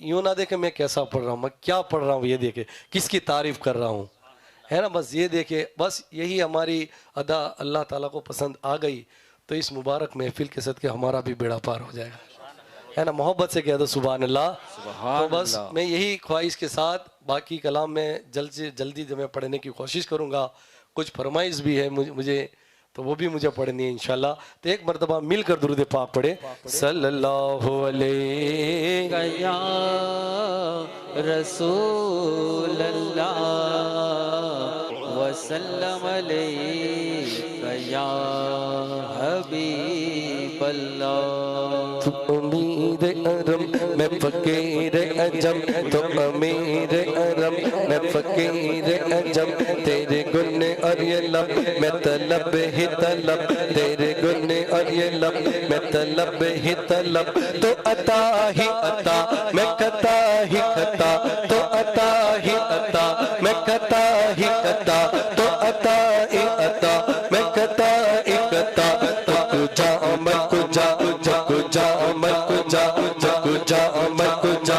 यूं ना देखे मैं कैसा पढ़ रहा हूँ, मैं क्या पढ़ रहा हूँ ये देखे, किसकी तारीफ कर रहा हूँ, है ना। बस ये देखे, बस यही हमारी अदा अल्लाह ताला को पसंद आ गई तो इस मुबारक महफिल के सदके हमारा भी बेड़ा पार हो जाएगा, है ना। मोहब्बत से कह दो सुभान अल्लाह। तो बस मैं यही ख्वाहिश के साथ, बाकी कलाम में जल्द से जल्दी मैं पढ़ने की कोशिश करूँगा। कुछ फरमाइश भी है मुझे तो वो भी मुझे पढ़नी है इंशाल्लाह। तो एक मरतबा मिलकर दुरूद पाक पढ़े, सल्लल्लाहु अलैहि या रसूल अल्लाह वसल्लम अलैहि या हबीब अल्लाह। अमीर अरम मैं फकीर अजम, तो अमीर अरम मैं फकीर अजम, तेरे गुन और ये लब मैं तलब ही तलब, तेरे गुन और ये लब मैं तलब ही तलब, तो अता ही अता मैं कता ही खता, तो अता ही अता मैं कता ही कता, तो अता ही अता मैं कता ही कता, तो कुजा मैं कुजा कुजा मैं कुजा कुजा मैं कुजा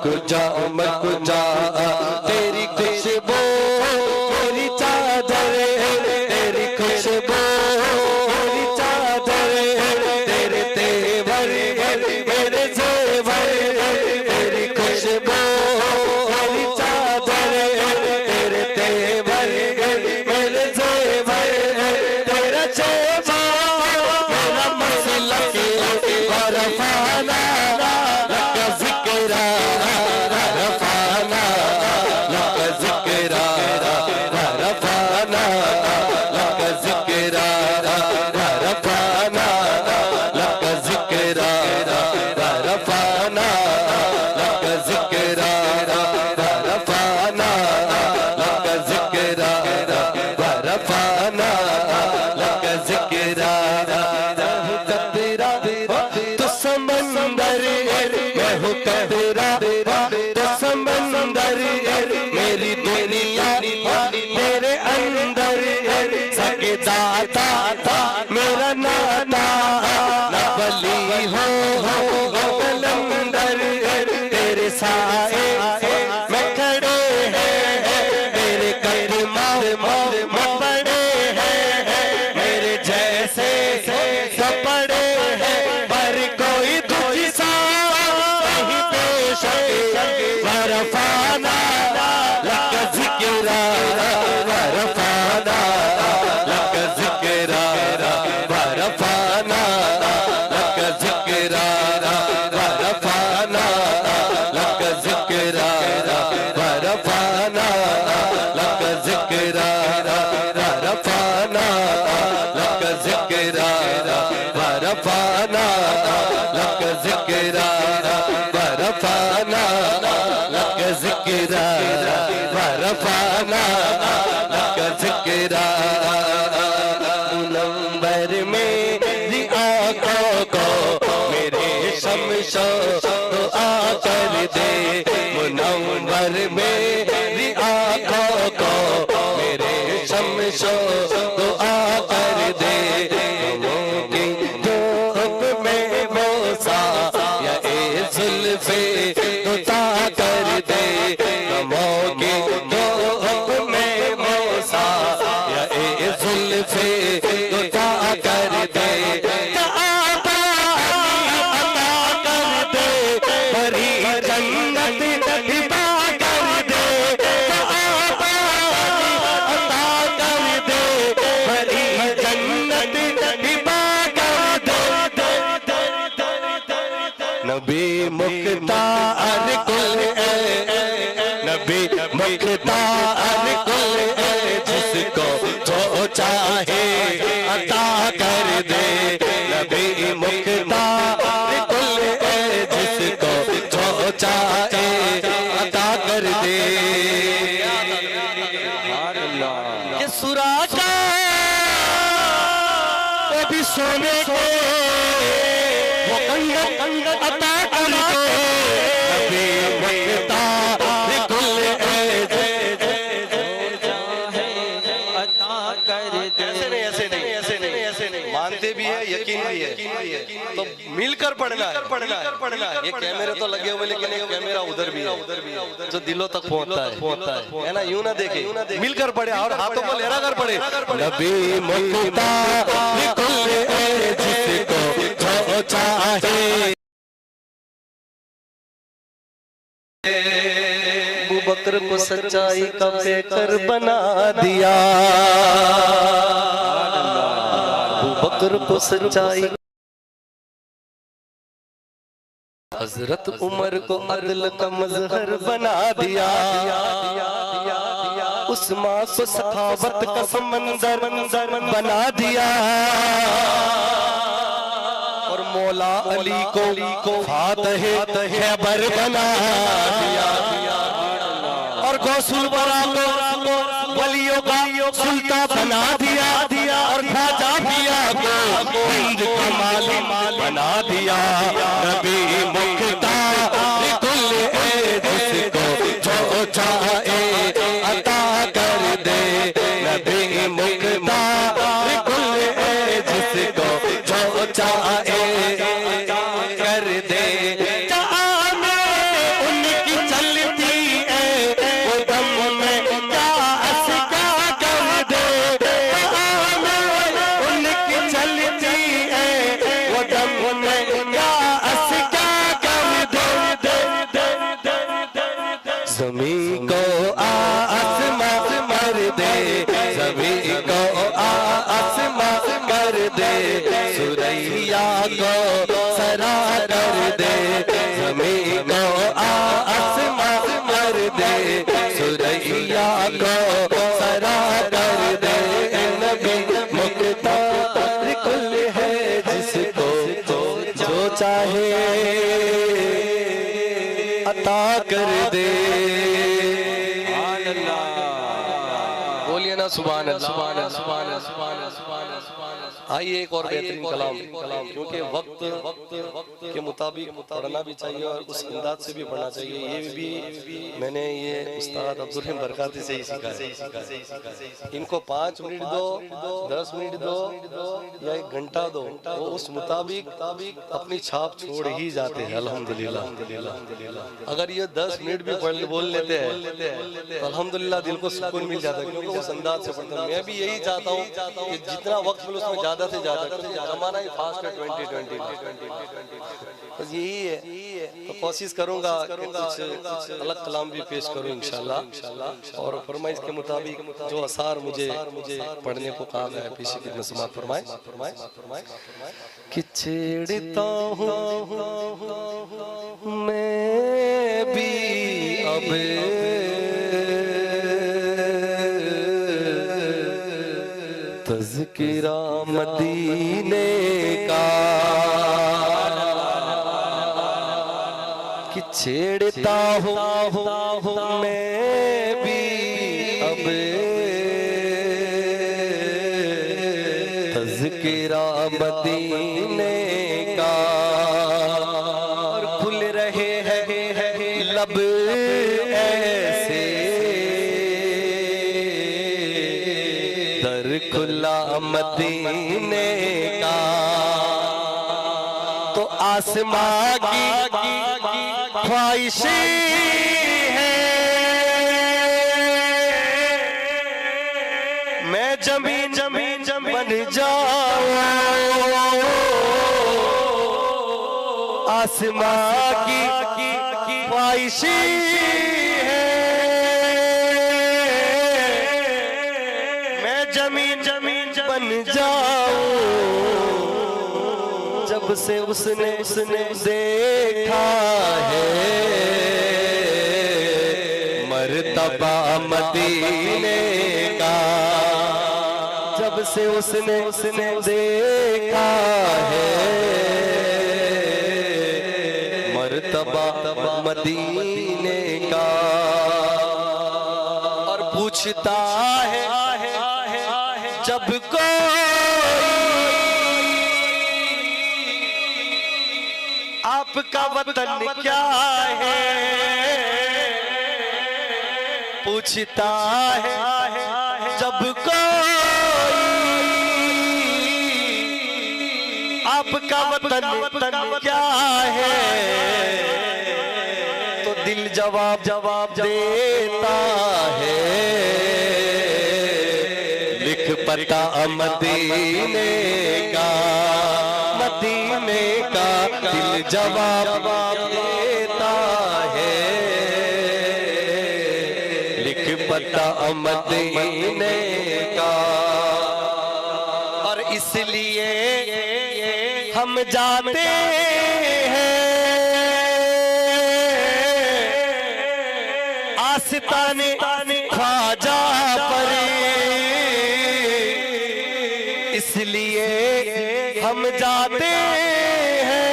कुजा मैं कुजा, तेरी खुशबू मेरी चादर, तेरी खुशबू मेरी चादर, तेरे तेवर मेरे जेवर, तेरी खुशबू मेरी चादर, तेरे तेवर मेरे जेवर, तेरा चेहरा मेरा मसलक और फाना लका जिक्रा, रफाना लका जिक्रा, रफाना लका जिक्रा, रफाना लका जिक्रा, रफाना लका जिक्रा, रफाना लका जिक्रा, रफाना लका जिक्रा। तो समंदर मैं हूँ कबीरा, तो समंदर मेरी दुनिया मेरे अंदर, सके दाता मेरा नाता, न बली हो कलंदर, तेरे साए मैं खड़े हैं, तेरे कदमा में पड़े हैं, मेरे जैसे सब पड़े हैं, पर कोई दूसरा नहीं पेश है, रफाना लका जिक्रा, रफाना लका जिक्रा, रफाना लका जिक्रा, रफाना लका जिक्रा, रफाना लका जिक्रा, रफाना लका जिक्रा, रफाना लका जिक्रा, रफाना लका जिक्रा, रफाना लका जिक्रा। मुनव्वर मेरी आँखों को मेरे शमशो दुआ कर दे, मुनव्वर मेरी आँखों को मेरे शमशो दुआ कर दे, की धूप में मोसा या ए जुल्फे दुता कर दे, कमों की धूप में मोसा या ए जुल्फे दुता कर दे, अता कर दे, बड़ी जन्नत हिबा कर दे, अता कर दे, बड़ी जन्नत हिबा कर दे। नबी मुख्तार कुल नबी मुख्तार कुल जिसको जो चाहे अता कर दे, नबी मुख्तार कुल जिसको जो चाहे अता कर दे। ये सुराजा वो भी सोने को वो कंगन अता कर दे, नबी मुख्तार कुल ऐसे नहीं, ऐसे नहीं, ऐसे नहीं, ऐसे नहीं, मानते भी है, यकीन भी है। तो मिलकर पढ़ना है। ये कैमरे तो लगे हुए लेकिन ये कैमरा उधर भी है जो दिलों तक पहुंचता है ना। यूं ना देखे, मिलकर पढ़े और हाथों को लहरा कर पढ़े। नबी मुख्तार कुल जिसको जो चाहे, अबू बकर को सच्चाई का पेकर बना दिया, अबू बकर को सच्चाई, हजरत उमर को अदल का मजहर बना दिया, उस्मान को सखावत का समंदर बना दिया, और मौला अली को फातह खैबर बना दिया, और गौसुल वरा को वलियों का सुल्तान बना दिया, और ख्वाजा पिया को हिंद का माली बना दिया। नबी मुख्तार कुल जिसको जो चाहे अता कर दे, नबी मुख्तार कुल जिसको जो चाहे कर दे। ज़मीं को आसमां कर दे, ज़मीं को आसमां कर दे, सुरैया को सरा कर दे, ज़मीं को आसमां कर दे, सुरैया को सरा कर दे। नबी मुख्तार कुल है जिसको जो चाहे अता कर दे। बोलिए ना सुभान अल्लाह, सुभान अल्लाह, सुभान अल्लाह, सुभान अल्लाह, सुभान अल्लाह, सुभान अल्लाह। आइए एक और बेहतरीन कलाम, क्योंकि वक्त के मुताबिक पढ़ना भी चाहिए और उस अंदाज से भी पढ़ना चाहिए। ये भी मैंने ये उस्ताद अब्दुल रहीम बरकाती से ही सीखा है। इनको 5 मिनट दो, 10 मिनट दो या 1 घंटा दो, वो उस मुताबिक अपनी छाप छोड़ ही जाते हैं। अल्हम्दुलिल्लाह। अगर ये 10 मिनट भी बोल लेते हैं तो अल्हम्दुलिल्लाह दिल को सुकून मिल जाता है, क्योंकि उस अंदाज से पढ़ता हूँ। मैं भी यही चाहता हूँ कि जितना वक्त मिले उसमें ज्यादा से ज्यादा, क्योंकि जमाना ही फास्ट है 2020 बस यही है। तो कोशिश करूंगा कुछ अलग कलाम भी पेश करूं इंशाल्लाह, और फरमाइश के मुताबिक जो असार मुझे पढ़ने को कहा गया है पीछे की समात फरमाए कि छेड़ता हूँ मैं भी अब तज़किरा मदीने का, कि छेड़ता हूँ मैं भी अब तज़किरा मदीने का, और खुल रहे हैं लब ऐसे दर खुला मदीने का, तो आसमां की ख्वाहिशें हैं, मैं जमीन बन जाऊं, आसमां की ख्वाहिशें बन जाऊं, जब से उसने देखा है मर्तबा मदीने का, जब से उसने देखा है मर्तबा मदीने का, और पूछता है जब कोई आपका वतन क्या है, पूछता है जब कोई आपका आपका वतन क्या है, तो दिल जवाब देता है, लिख पता मदीने का, दिल जवाब देता है, लिख पता मदीने का। और इसलिए हम जाते हैं आस्ताने ख्वाजा पर, इसलिए हम जाते हैं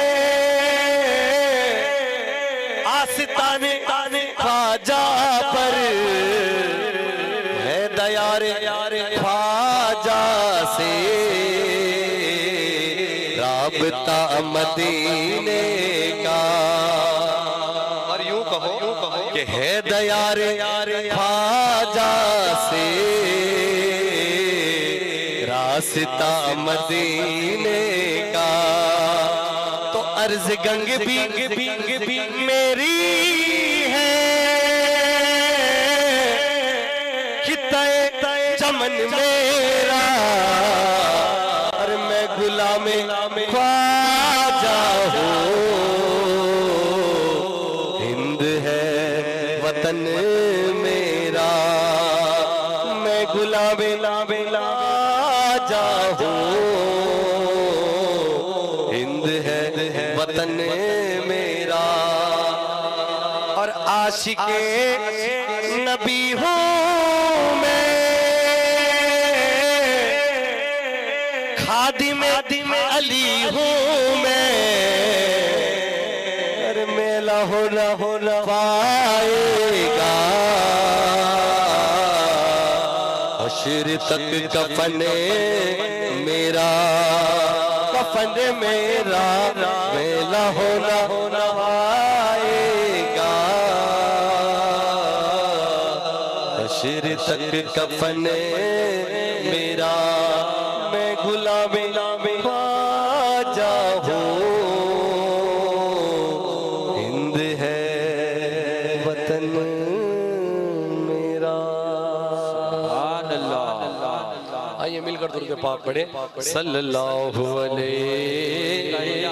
आस्ताने ख्वाजा पर, है दयारे ख्वाजा से राबता मदीने का। और यूं कहो कि है दयारे ख्वाजा से रास्ता मदीने का। तो अर्ज गंग भी मेरी है कि तय चमन मेरा, और मैं गुलाम ख्वाजा हूँ। हिंद है वतन मेरा, मैं गुलाम ख्वाजा हूँ। हिंद है वतन मेरा, और आशिके नबी हूँ मैं, खादिम अली हूँ मैं। अरे मेला हो पाएगा हश्र तक कफन मेरा, मेला हो पाएगा हश्र तक कफन मेरा। मैं गुलाम ख्वाजा हूँ। हिंद है वतन मेरा। आइए मिलकर दुरूद पाक पढ़े। सल्लल्लाहु अलैहि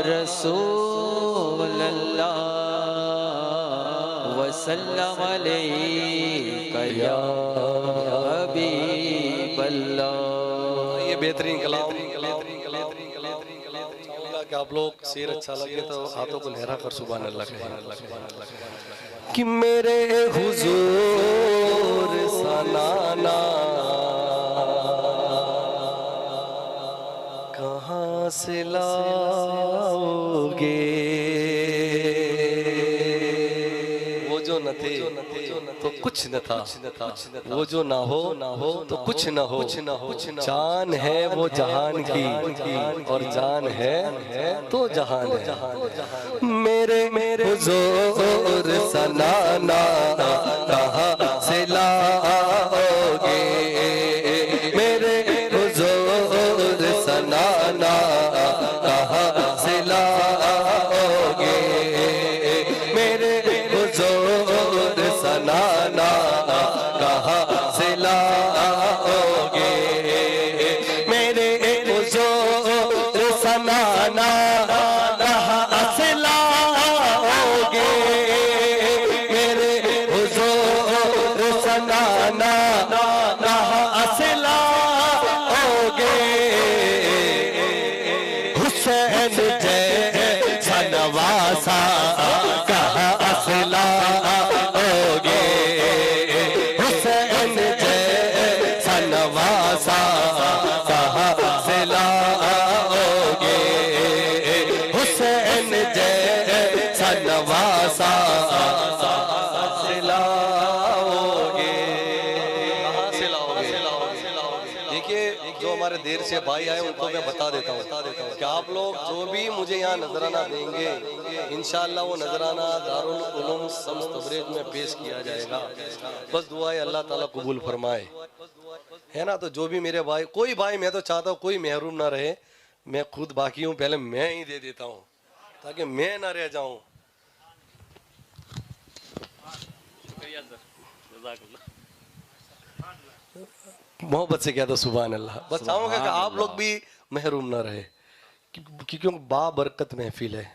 रसूलल्लाह वसल्लम अलैका या हबीबल्लाह। ये बेहतरीन कलाम चाहूंगा कि आप लोग शेर अच्छा लगे तो हाथों को लहरा कर सुभान अल्लाह कि मेरे हुजूर सनाना कहाँ से लाओगे, वो जो न थे तो कुछ न था, वो जो ना हो तो कुछ न हो। जान है वो जहान की, और जान है तो जहान है। मेरे हुजूर सनाना कहाँ से लाओगे, मेरे हुजूर सनाना कहाँ से लाओगे, मेरे हुजूर सनाना कहाँ से लाओगे, मेरे हुजूर सनाना कहाँ से लाओगे, मेरे हुजूर सनाना कहाँ से लाओगे। हुसैन जैसा नवासा कहाँ से लाओगे, हुसैन जैसा नवासा कहाँ से लाओगे, हुसैन जैसा नवासा से लाओगे। कहाँ से लाओगे? देखिए जो हमारे देर से भाई आए उनको मैं बता देता हूँ कि आप लोग जो भी मुझे यहाँ नजराना देंगे इंशाअल्लाह वो नजराना दारुल उलूम शम्स तबरेज में पेश किया जाएगा। बस दुआ है अल्लाह ताला कबूल फरमाए, है ना। तो जो भी मेरे भाई, कोई भाई मैं तो चाहता हूँ कोई महरूम ना रहे, मैं खुद बाकी हूँ, पहले मैं ही दे देता हूँ ताकि मैं ना रह जाऊं। मोहब्बत से कहता सुभान अल्लाह। बस चाहूंगा कि आप लोग भी महरूम ना रहे, क्योंकि बाबरकत महफिल है।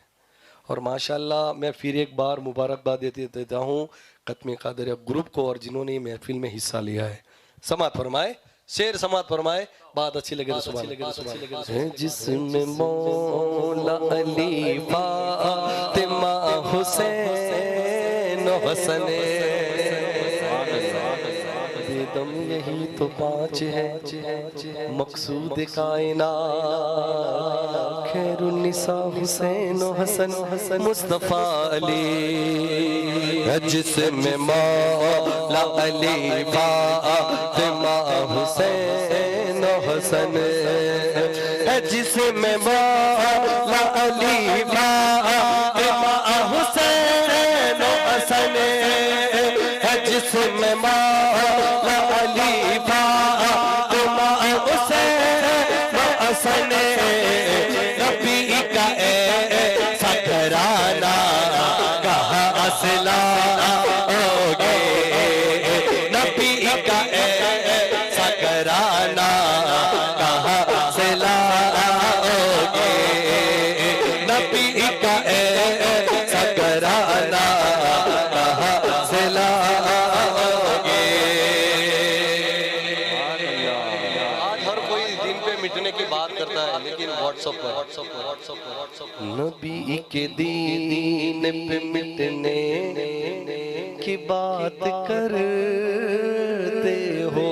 और माशाल्लाह मैं फिर एक बार मुबारकबाद देता हूँ खत्म कादरिया ग्रुप को और जिन्होंने ये महफिल में हिस्सा लिया है। समात फरमाए, शेर समात फरमाए, बात अच्छी लगे तो सुभान अल्लाह। जिसमें मौला अली फातिमा हुसैन हसन बेदम यही तो पांच है मकसूद कायनात खैरुन्निसा हुसैन हसन मुस्तफा अली। जिसमें मौला अली फातिमा हुसैन हसन जिसमें मौला अली फातिमा हुसैन हसन जिसमें मौला अली फातिमा हुसैन हसन नबी का ऐसा घराना कहाँ असला होगे नबी का ऐसा घराना कहाँ असला होगे नबी का ऐसा घराना कहाँ असला होगे। आज हर कोई दिन पे मिटने की बात करता है, लेकिन व्हाट्सएप पर नबी के दीन पे मिटने की बात करते हो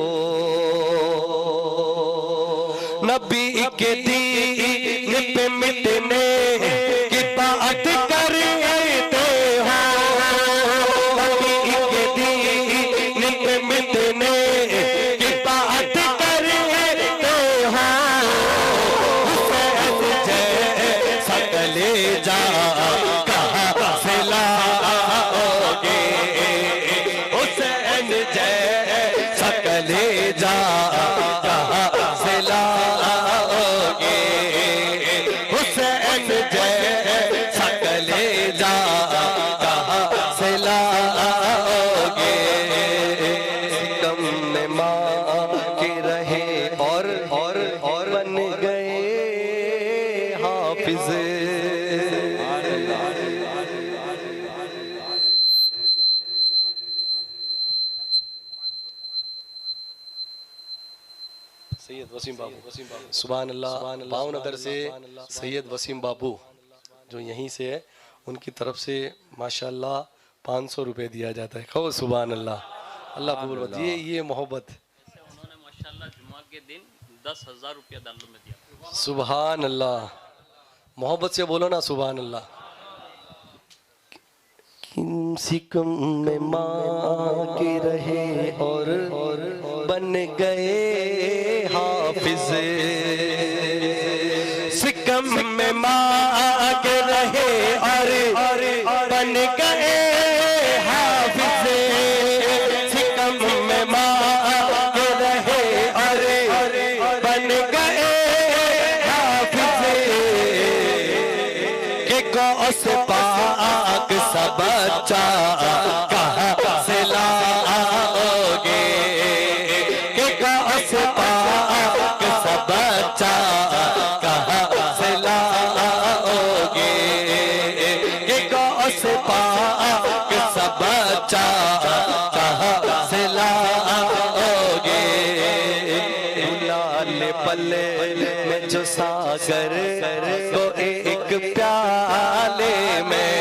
नबी के दीन पे मिटने की बात करते हो नबी के दीन पे मिटने की बात करते हो सकले जा कहाँ से लाओगे हुसैन जय सकले जा कहाँ से लाओगे हुसैन जय सकले जा कहाँ से लाओगे। सितम में माँ के रहे और बन गए हाफिज सैयद वसीम बाबू सुभान अल्लाह। भावनगर से सैयद वसीम बाबू जो यहीं से है, उनकी तरफ से माशाल्लाह 500 रुपए दिया जाता है। कहो सुभान अल्लाह, अल्लाह कबूल करे। ये मोहब्बत उन्होंने माशाल्लाह जुमा के दिन 10,000 रुपया दालों में दिया। सुभान अल्लाह, मोहब्बत से बोलो ना सुभान अल्लाह। सिकम में माँ के रहे और बन गए हाफिज सिकम में माँ के रहे और बन गए हाफिज सिकम में माँ के रहे और बन गए हाफिज के गौस पाक सब बच्चा कहाँ से लाओगे के गौस पाक सब बच्चा कहाँ से लाओगे के गौस पाक सब बच्चा कहाँ से लाओगे। गुलाल पल्ले में जो सागर को एक प्याले में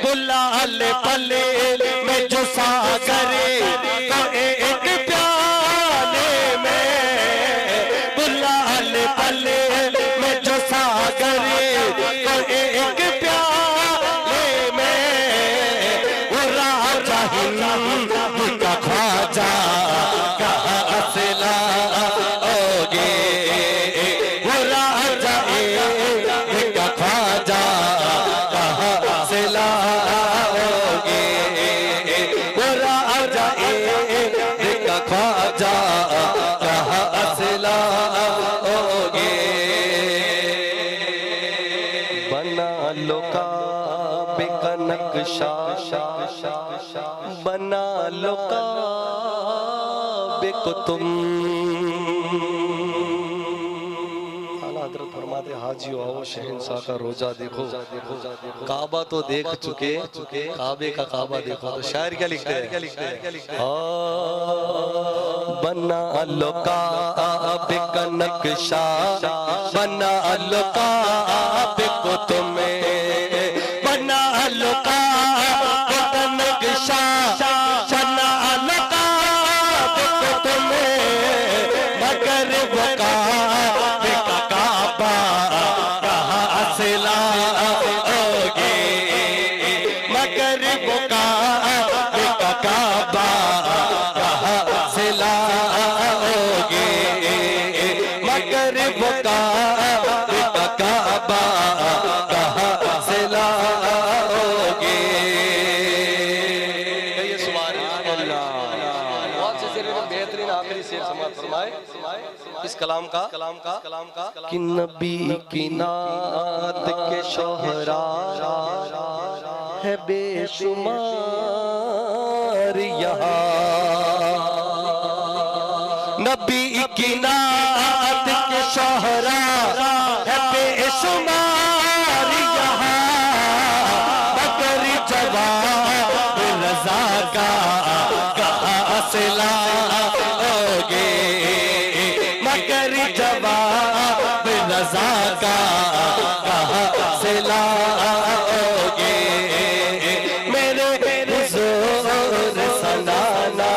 गुलाल पल्ले में जो सागर को एक प्याले में गुलाल पल्ले में जो सागर को एक प्याले में वो राजा हिंद का ख्वाजा कहाँ से लाओगे वो राजा का ख्वाजा कहाँ से लाओगे वो राजा बना लो काबे को तुम। आला हजरत फरमाते हाजियो आओ शहंशाह का रोजा देखो। काबा तो देख चुके काबे का काबा देखो। तो शायर क्या लिखते हैं? बना लो काबे का नक्शा, बना लो काबे को तुम्हें, बना लो काबे का नक्शा, बना लो काबे को तुम्हें, मगर वो काबे का काबा कहाँ से लाओगे, मगर वो काबे का काबा कहाँ से लाओगे, मगर वो काबे का काबा कहाँ से लाओगे। ये बहुत से शेर में बेहतरीन आखिरी शेर समाप्त फरमाए इस कलाम का कि नबी की नात के शोहरा है बेशुमार यहाँ, नबी की नात के शोहरा है बेशुमार यहाँ, मगर जवाब रज़ा का कहाँ से लाओगे, मगर जवाब रज़ा का कहाँ से लाओगे, मेरे हुज़ूर सनाना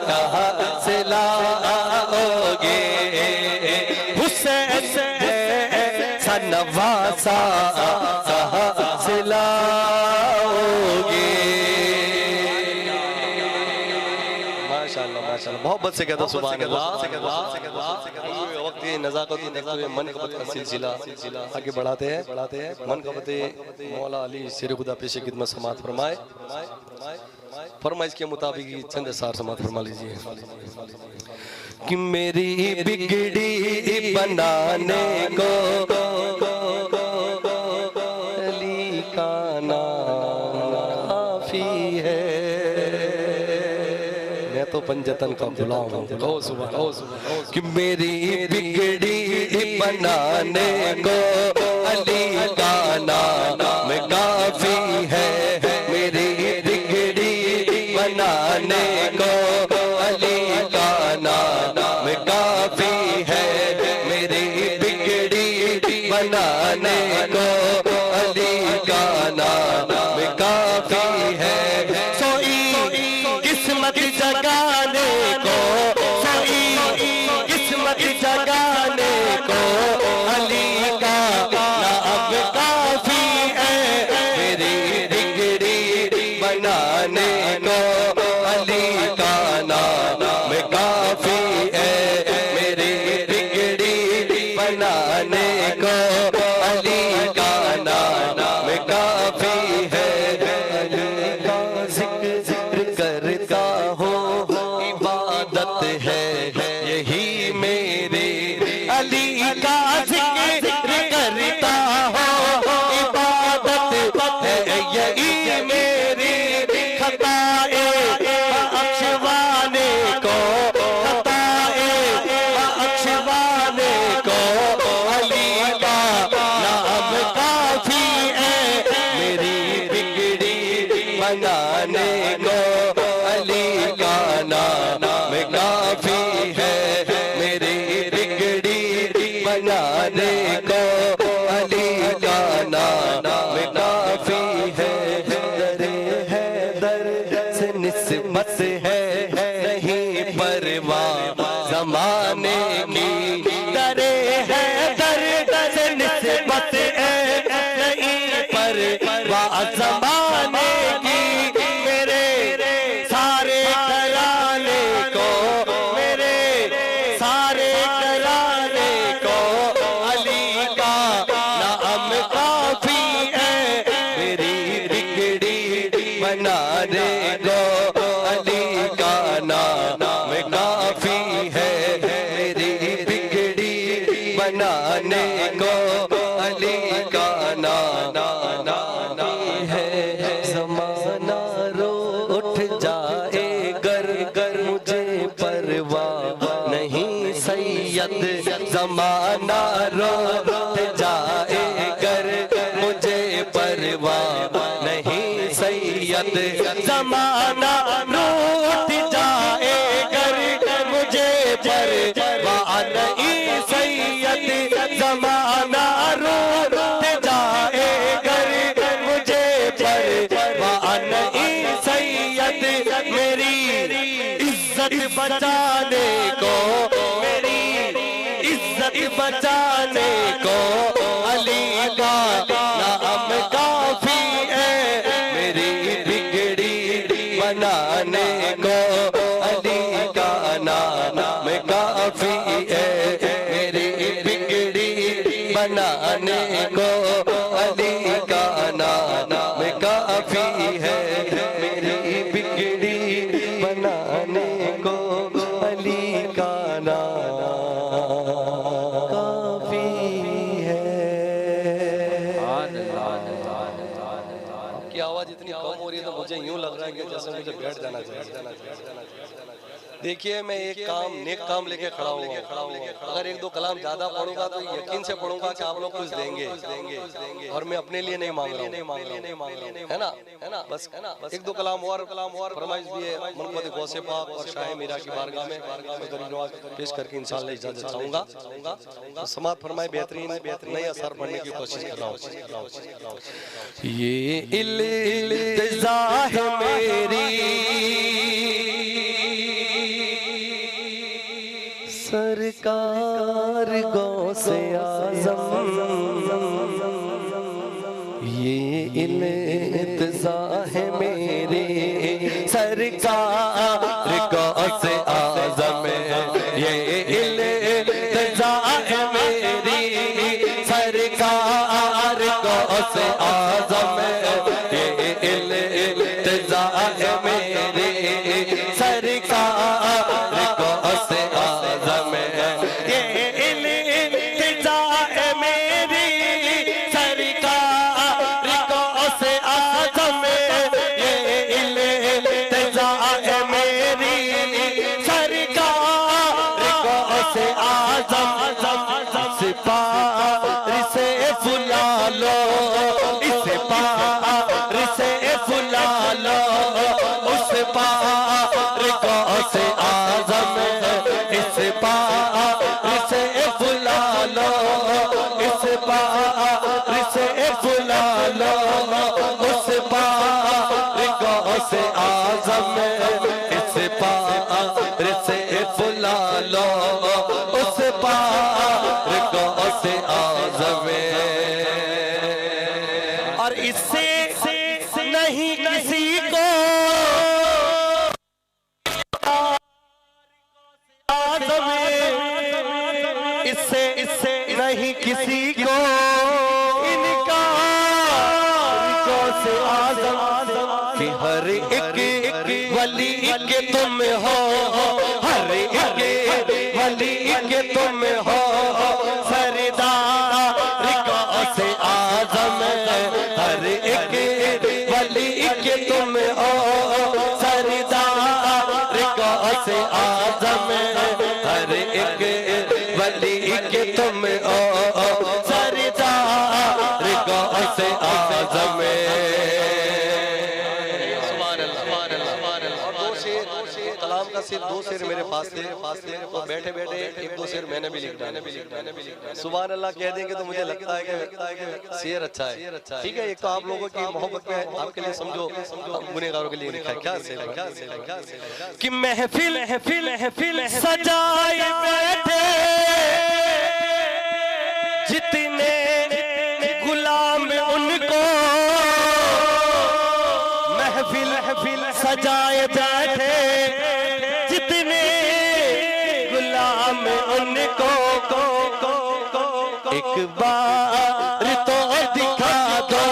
कहाँ से लाओगे, हुसैन सनवासा कहाँ से लाओगे। माशाअल्लाह माशाअल्लाह, मोहब्बत से कहता सुभान अल्लाह। वक्त नज़ाकत मनक़बत का सिलसिला आगे बढ़ाते हैं। मनक़बत मौला अली शेर खुदा पेश खिदमत समात फरमाए। फरमाइश के मुताबिक चंद सार समात फरमा लीजिए कि मेरी बिगड़ी बनाने को अली का नाम काफी है। मैं तो पंजतन का गुलाम हूँ, कहो सुबह कि मेरी बिगड़ी बनाने को अली का नाम काफी है, मेरी बिगड़ी बनाने को अली का नाम काफी है, मेरी बिगड़ी बनाने को अली का नाम काफी है। सोई किस्मत जगाने को, सोई किस्मत जगाने को अली का नाम काफी है, मेरी बिगड़ी बनाने को अली का नाम काफी है, मेरी बिगड़ी बनाने को अली का नाम काफी है। अली का जिक्र करता हो इबादत है यही मेरी, अली का जिक्र करता हो इबादत है यही मेरी, खताए बख्शवाने को, खताए बख्शवाने को अली का नाम काफी है, मेरी बिगड़ी बनाने को अली का नाम काफी है, मेरी बिगड़ी बनाने को अली का नाम काफी है। दर से निस्बत है नहीं परवाह ज़माने की, दरे है दर से निस्बत है नहीं परवाह ज़माने की, मेरे सारे कराने को, मेरे सारे कराने को अली का नाम काफी है, मेरी बिगड़ी बनाने को अली का नाम काफी है, मेरी बिगड़ी बनाने को अली का नाम है। ज़माना रूठ जाए गर गर मुझे परवाह नहीं सैयद जमाना रूठ जाए गर मुझे परवाह नहीं सैयद जमाना रूठ जाए गर मुझे परवाह नहीं सैयद जमाना रूठ जाए गर मुझे परवाह नहीं सैयद मेरी इज्जत बचाने को मेरी इज्जत बचाने को अली का नाम काफी है मेरी बिगड़ी बनाने को अली का नाम काफी है मेरी बिगड़ी बनाने को अली का नाम काफी है मेरी बिगड़ी बनाने को अली का नाम काफी है। आपकी आवाज इतनी कम हो रही है तो मुझे यूं लग रहा है कि जैसे मुझे बैठ जाना चाहिए। देखिए मैं एक काम नेक काम लेके खड़ा हूँ। अगर एक दो कलाम ज्यादा पढ़ूंगा तो यकीन से पढ़ूंगा कि आप लोग कुछ देंगे और मैं अपने लिए नहीं मांग रहा हूँ, है ना बस एक दो कलाम और फरमाइश भी है मनक़बत गौसे पाक और शाह मीरा की बारगाह में नवाज पेश करके इंशाअल्लाह इजाजत चाहूंगा। तो समात फरमाए बेहतरीन नए असर पढ़ने की कोशिश कर रहा हूँ। ये इल्तिजा है मेरी सरकार गौसे आज़म ये इल्तिजा है मेरे सरकार गौसे आज़म ये इल्तिजा है मेरी सरकार गौसे आज़म ये इल्तिजा है मेरे सरकार गौसे आज़म ये इल्तिजा है मेरी सरकार गौसे आज़म ये इल्तिजा है मेरी सरकार गौसे आज़म इस पार से फुला लो इस पार से फुला लो उस पार गौसे आज़म इस पार से फुला लो इस पार से फुला लो उस पार गौसे आज़म इस पार से फुला लो उस पार गौसे आज़म और इससे नहीं किसी को आज़म इससे नहीं किसी को इनका गौसे आज़म कि हर एक वली के तुम हो हर एक वली के तुम हो सरदार गौसे आज़म हर एक वली के तुम हो सरदार गौसे आज़म हर एक वली के तुम हो सरदार गौसे आज़म कलाम का सिर्फ दो शेर मेरे पास थे तो बैठे बैठे एक दो शेर मैंने भी लिख डाले। सुभान अल्लाह कह देंगे तो मुझे लगता है कि शेर अच्छा है। ठीक है एक तो आप लोगों की मोहब्बत में आपके लिए समझो गुनहगारों के लिए लिखा है। क्या शेर है कि महफिल महफिल महफिल सजाए बैठे जितने गुलाम उनको महफिल महफिल सजाए बैठे जितने गुलाम उनको एक बार तो दिखा दो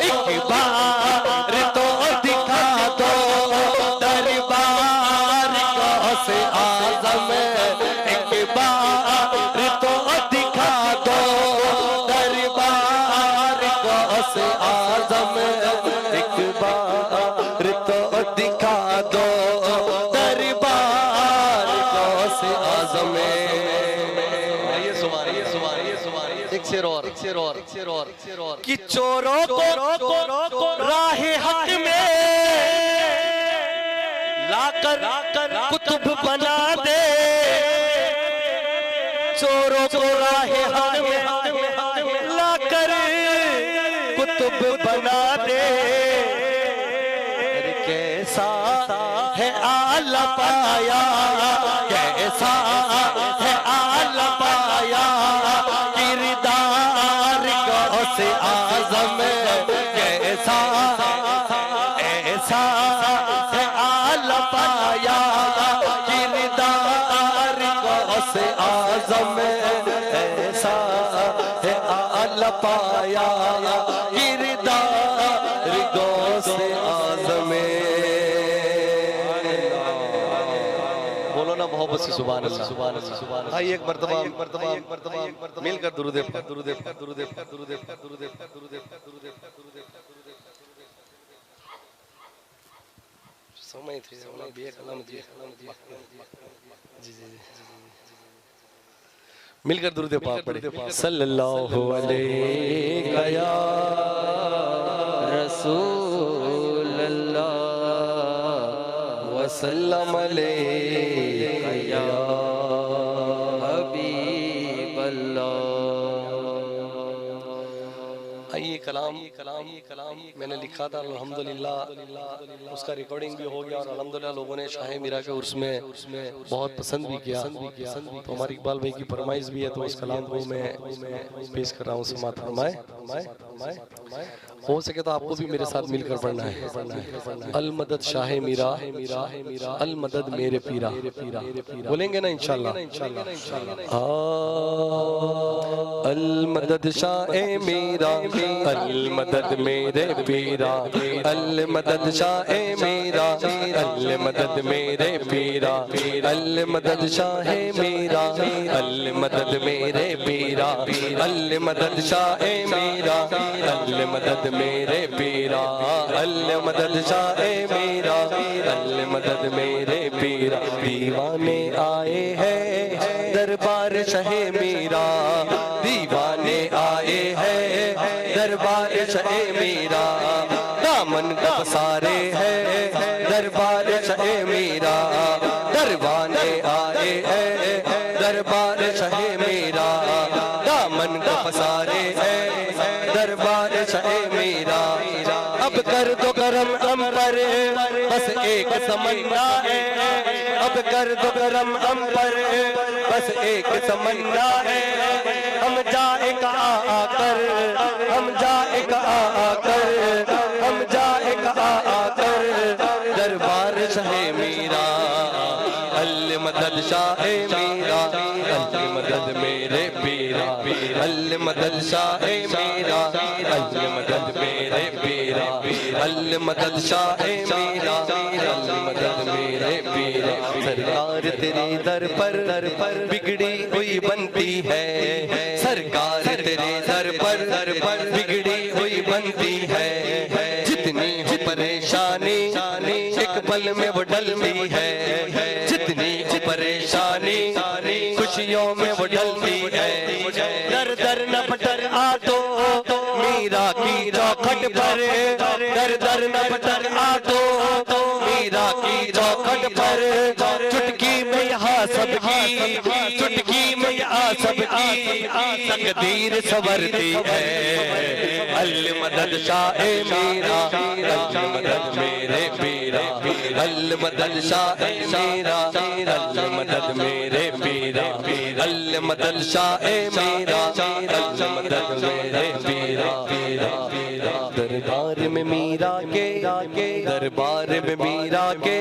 एक बार तो दिखा दो दरबार गौसे आज़म एक बार तो दिखा दो दरबार गौसे आज़म एक बार तो कि चोरों को राह हक में लाकर कुतुब बना दे, चोरों को राह हक में लाकर कुतुब बना दे। कैसा है आला पाया, कैसा है आला पाया, किरदार गौसे आज़म, कैसा ऐसा है आला पाया, किरदार गौसे आज़म, ऐसा है आला पाया, किरदार गौसे आज़म। बोलो ना मोहब्बत से सुभान अल्लाह, सुभान अल्लाह, सुभान अल्लाह। आइए एक मर्तबा मिलकर दुरूद समय थे जी जी मिलकर दुरूद पाक पढ़े। सल्लल्लाहु अलैहि या रसूल अल्लाह वसल्लम अलैका या हबीब अल्लाह। आइए कलाम मैंने लिखा था अल्हम्दुलिल्लाह, उसका रिकॉर्डिंग भी हो गया और अल्हम्दुलिल्लाह लोगों ने शाह मीरा के उसमें बहुत पसंद भी किया। तो हमारे इकबाल भाई की फरमाइश भी है, तो उस कलाम को मैं पेश कर रहा हूँ। समात फरमाए, हो सके तो आपको भी मेरे साथ मिलकर पढ़ना है। अल मदद शाह मीरा, अल मदद मेरे पीरा, बोलेंगे ना इंशाल्लाह। अल मदद शाह मीरा, अल मदद मेरे पीरा, अल मदद शाह मीरा, अल मदद मेरे पीरा, अल मदद शाह मीरा, अल मदद मेरे पीरा, अल मदद शाह मीरा, अल मदद मेरे पीरा, अल मदद शाह मीरा, अल मदद मेरे पीरा। दीवाने आए हैं दरबार शाह मीरा, दीवाने आए हैं दरबार शाह मीरा, दामन का पसारे हैं दरबार शाह मीरा, दरबाने आए हैं दरबार शाह मीरा, दामन का पसारे हैं दरबार शाह मीरा। अब कर दो करम हम पर बस एक तमन्ना है, अब कर दो करम हम पर बस एक तमन्ना है, हम जाए आकर, हम जाए आकर, हम जाए आकर दरबार शाह मीरा। अल मदद शाह मीरा, अल मदद मेरे पीरा, अल मदद शाह मीरा, अल मदद मेरे पीरा, अल मदद शाह मीरा, अल मदद मेरे पीरा। सरकार तेरे दर पर बिगड़ी हुई बनती है, सरकार तेरे दर पर बिगड़ी हुई बनती है, जितनी हो परेशानी एक पल में वो डलती है, जितनी हो परेशानी खुशियों में वो डलती है। दर दर न पटर आ तो मीरा की चौखट पर, दर दर न पटर आ तो मीरा की चौखट पर, चुटकी में यहाँ सबकी, चुटकी में यहाँ सबकी तकदीर संवरती है। अल मदद शाह मीरा, अल मदद मेरे पीरा, अल मदद शाह मीरा, अल मदद मेरे पीरा, अल मदद शाह मीरा, अल मदद मेरे पीरा। दरबार में मीरा के, दरबार में मीरा के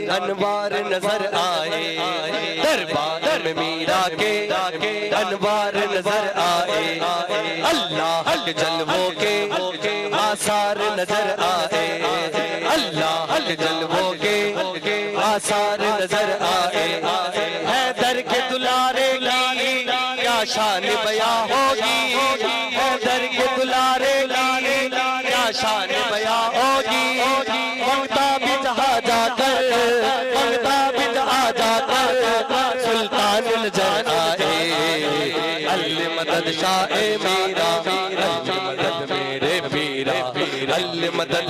अनवार नजर आए, दरबार में मीरा के अनवार नजर आए, अल्लाह के जलवों के आसार नजर आए, अल्लाह के जलवों के आसार नजर आए। हैदर के दुलारे की क्या शान बयां होगी, हैदर के दुलारे की क्या शान बयां होगी। मंगता भी जहाँ जाकर, मंगता भी जहाँ जाकर सुल्तान नजर आए। अल मदद शाह मीरा,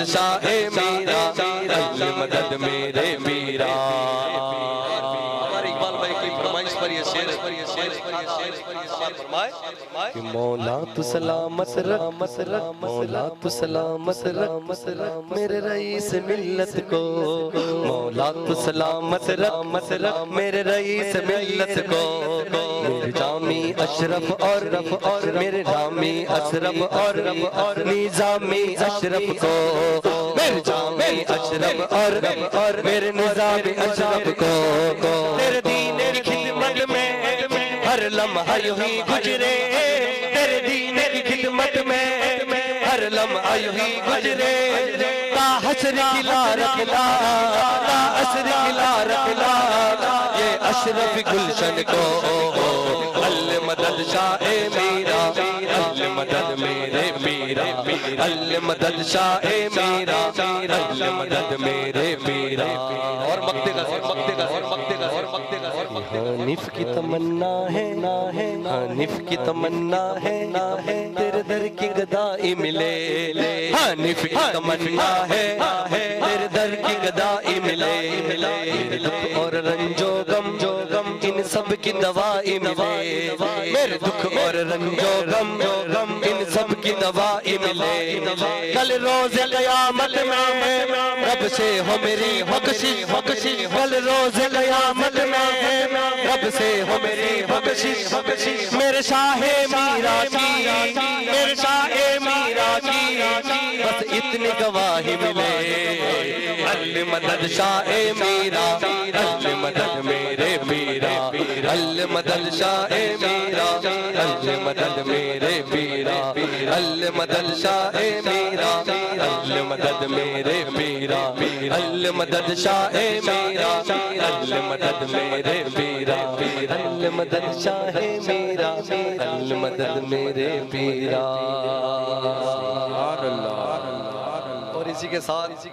शाह मीरा, अल्ले मदद मेरे मीरा। हमारे इकबाल भाई की फरमाइश पर ये शेर फरमाए कि मौला तू सलामत रख, मौला तू सलामत रख मेरे रईस मिल्लत को, मौला तू सलामत रख मेरे रईस मिल्लत को, मेरे जामी अशरफ और मेरे नामी अशरफ और निजामी अशरफ को, मेरे जामी अशरफ और मेरे निजामी अशरफ को, तेरे दीन की खिदमत में हर लम्हा यूं ही गुजरे, तेरे दीन की खिदमत में हर लम्हा यूं ही गुजरे, ता हसर किला रखला, ता असर किला रखला, ये अशरफ गुलशन को, अल्ले मदद शाह मीरा, अल्ले मदद मेरे मीरा, अल्ले मदद शाह मीरा, अल्ले मदद मेरे मीरा। और मक्ते का हनीफ की तमन्ना है, हनीफ की तमन्ना है, तेरे दर की गदाई मिले, हनीफ की तमन्ना है, तेरे दर की गदाई मिले, मेरे दुख और रंजो गम इन सब की दवाई मिले, मेरे दुख और रंजो गम इन सब की दवाई मिले, कल रोज क़यामत में रब से हो मेरी बख्शिश, कल रोज क़यामत में रब से हो मेरी बख्शिश, मेरे शाहे मीरा की, मेरे शाहे मीरा की, बस इतनी गवाही मिले, अल्ले मदद शाहे मीरा, अल्ले मदद मेरे मीरा, अल्ले मदद शाहे मीरा, अल्ले मदद मेरे मीरा, अल्ले मदद शाहे मीरा, अल्ले मदद मेरे मीरा, अल्ले मदद शाहे मीरा, अल्ले मदद मेरे मीरा, अल्ले मदद शाहे मीरा, अल्ले मदद मेरे मीरा। और इसी के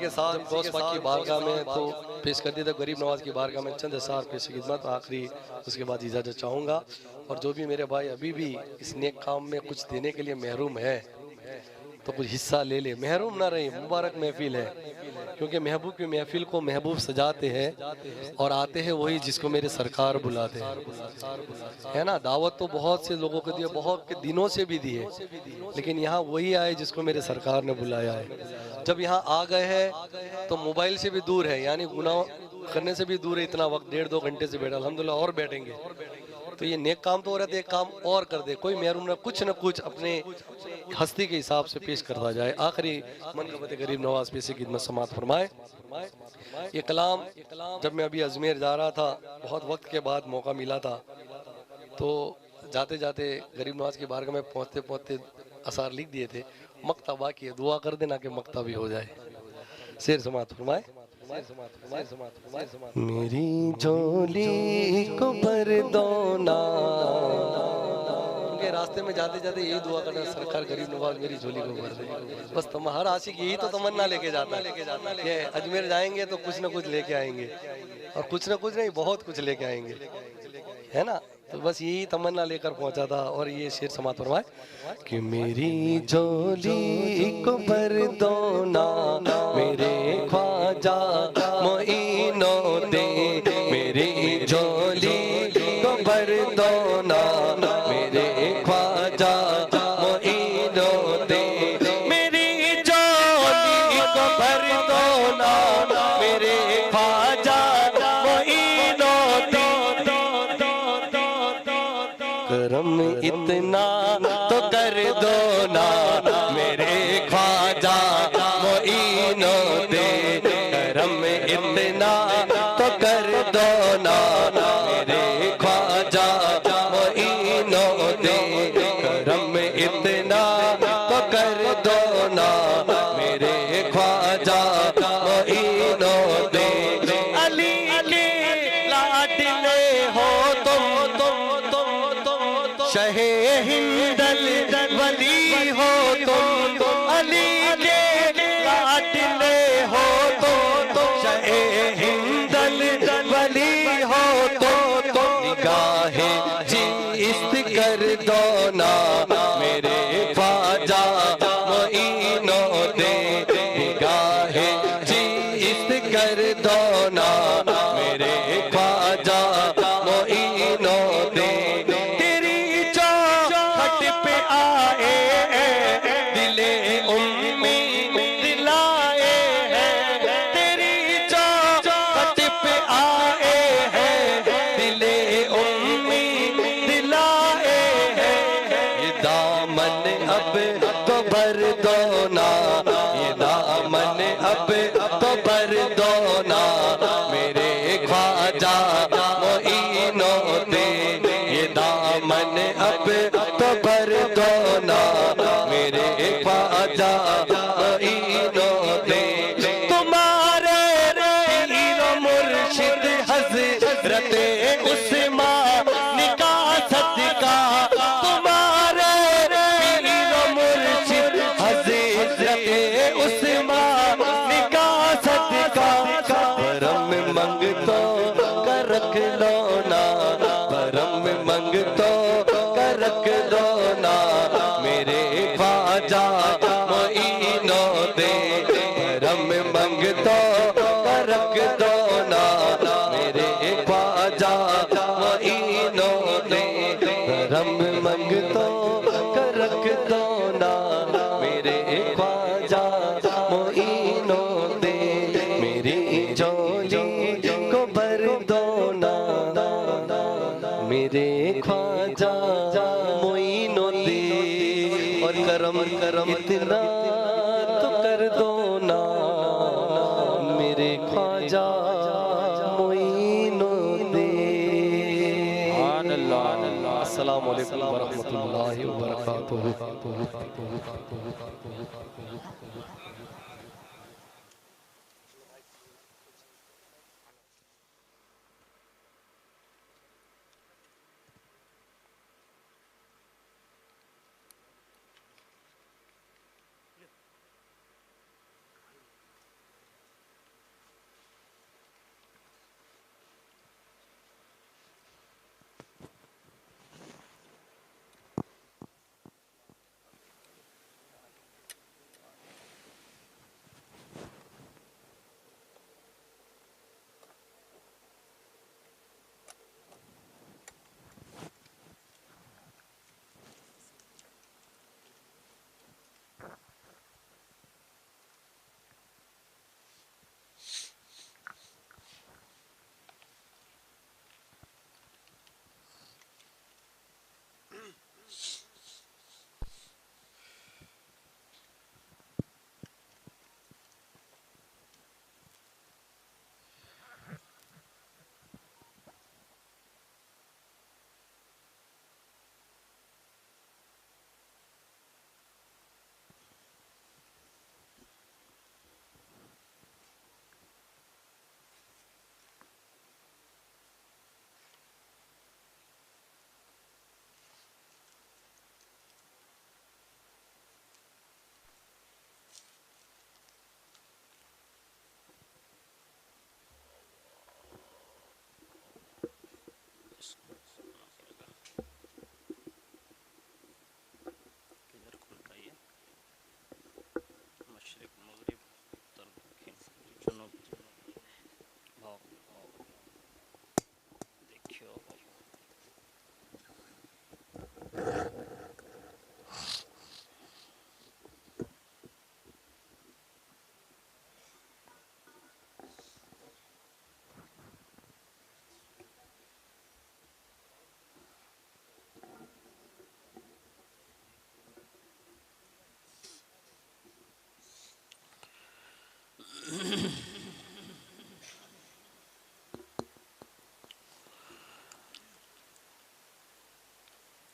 साथ गौस पाक की बारगाह में तो पेश कर दिया था, गरीब नवाज की बारगाह में चंद अशार पेश खिदमत आखिरी, उसके बाद इजाज़त चाहूँगा। और जो भी मेरे भाई अभी भी इस नेक काम में कुछ देने के लिए महरूम है तो कुछ हिस्सा ले ले, महरूम ना रही, मुबारक महफिल है, क्योंकि महबूब की महफिल को महबूब सजाते हैं और आते हैं वही जिसको मेरे सरकार बुलाते हैं, है ना। दावत तो बहुत से लोगों को दी है, बहुत के दिनों से भी दी है, लेकिन यहाँ वही आए जिसको मेरे सरकार ने बुलाया है। जब यहाँ आ गए हैं तो मोबाइल से भी दूर है, यानी गुनाह करने से भी दूर है, इतना वक्त 1.5-2 घंटे से बैठा, अल्हम्दुलिल्लाह और बैठेंगे। तो ये नेक काम तो हो रहा था, एक काम और कर दे, कोई महरूम न कुछ अपने हस्ती के हिसाब से पेश करता जाए। आखिरी मनक़बत गरीब नवाज पेश खिदमत समात फरमाए। ये कलाम जब मैं अभी अजमेर जा रहा था, बहुत वक्त के बाद मौका मिला था, तो जाते जाते गरीब नवाज की बारगाह में पहुँचते असार लिख दिए थे, मक्ता बाकी है, दुआ कर देना कि मक्ता भी हो जाए। शेर समात फरमाए। मेरी झोली को भर दो ना, उनके रास्ते में जाते जाते यही दुआ करना, सरकार गरीब नवाज मेरी झोली को भर दे। बस हर आशिक यही तो तमन्ना लेके जाता है, ये अजमेर जाएंगे तो कुछ न कुछ लेके आएंगे, और कुछ न कुछ नहीं बहुत कुछ लेके आएंगे, है ना। तो बस यही तमन्ना लेकर पहुंचा था। और ये शेर समात फरमाए कि मेरी झोली को भर दो ना, मेरे ख्वाजा मोइनो दे, मेरी झोली को भर दो ना, मेरे ख्वाजा मोइनो दे, मेरी झोली को भर दो ना, मेरे ख्वाजा मोइनो दे, करम इतना तो कर दो ना, मेरे ख्वाजा मोइनो दे, करम इतना तो कर दो ना, मेरे ख्वाजा मोइनो दे, करम इतना तो कर दो ना, मेरे ख्वाजा मोइनो दे। अली के लाडले हो तुम शहे हिंदल वली हो तुम, अली के लाडले हो तुम शहे हिंद कर दो ना मेरे ख्वाजा मोइनो दे। तेरी चौखट पे आए दिले उम्मी दिलाए हैं, तेरी चौखट पे आए हैं दिले उम्मी दिलाए हैं। ये दामन अब तो भर दो ना, ये दामन अब तो भर दो ना मेरे ख्वाजा मोइनो दे। ये दामन अब तो भर दो ना मेरे ख्वाजा मोइनो दे। तुम्हारे हीरो मुर्शिद हज़रत उस्मान का सदका, तुम्हारे हीरो मुर्शिद हज़रत उस्मान का सदका। परम मंगतो कर रख लो ना, परम मंगतो कर रख लो ना मेरे ख्वाजा मोइनो दे। परम मंगतो कर रख दो ना मेरे ख्वाजा मोइनो दे। परम मंगतो कर रख दो ना मेरे ख्वाजा मोइनो दे। मेरी झोली को भर दो ना मेरे ख्वाजा मोइनो दे। और करम करम इतना तो कर दो ना मेरे ख्वाजा मोइनो दे। अस्सलामु अलैकुम वरहमतुल्लाहि वबरकातुहू।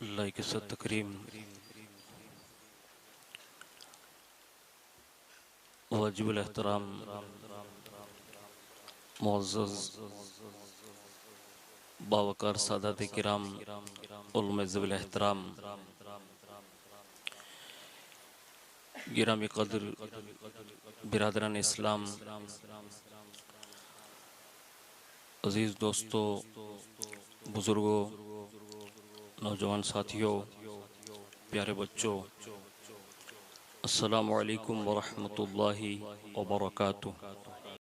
अल्लाह की इज़्ज़त तकरीम वाजिबुल एहतराम मुअज़्ज़ज़ बावकार सादात किराम उलमा ज़ुल एहतराम गिरामी क़द्र बिरादरान इस्लाम अज़ीज़ दोस्तों बुज़ुर्गों नौजवान साथियों प्यारे बच्चों अस्सलामु अलैकुम वरहमतुल्लाहि वबरकातुहू।